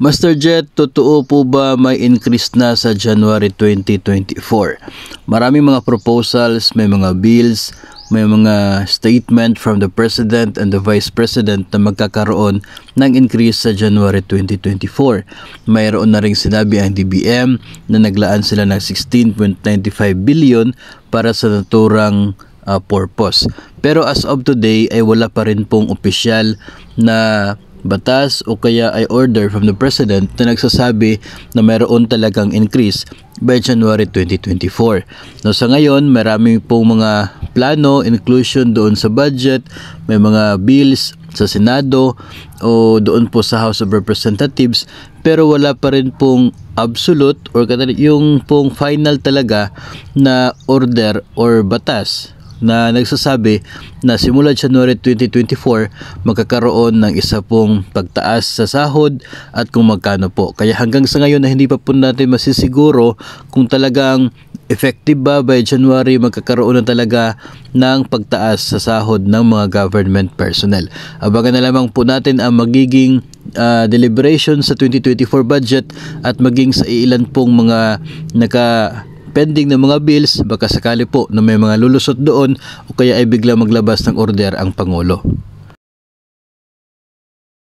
Master Jet, totoo po ba may increase na sa January 2024? Maraming mga proposals, may mga bills, may mga statement from the President and the Vice President na magkakaroon ng increase sa January 2024. Mayroon na ring sinabi ang DBM na naglaan sila ng 16.95 billion para sa naturang purpose. Pero as of today ay wala pa rin pong opisyal na batas o kaya ay order from the President na nagsasabi na mayroon talagang increase by January 2024. No, sa ngayon, marami pong mga plano, inclusion doon sa budget, may mga bills sa Senado o doon po sa House of Representatives, pero wala pa rin pong absolute or yung pong final talaga na order or batas na nagsasabi na simula January 2024 magkakaroon ng isa pong pagtaas sa sahod at kung magkano po. Kaya hanggang sa ngayon na hindi pa po natin masisiguro kung talagang effective ba by January magkakaroon na talaga ng pagtaas sa sahod ng mga government personnel. Abangan na lamang po natin ang magiging deliberation sa 2024 budget at maging sa ilan pong mga pending na mga bills, baka sakali po na may mga lulusot doon o kaya ay bigla maglabas ng order ang Pangulo.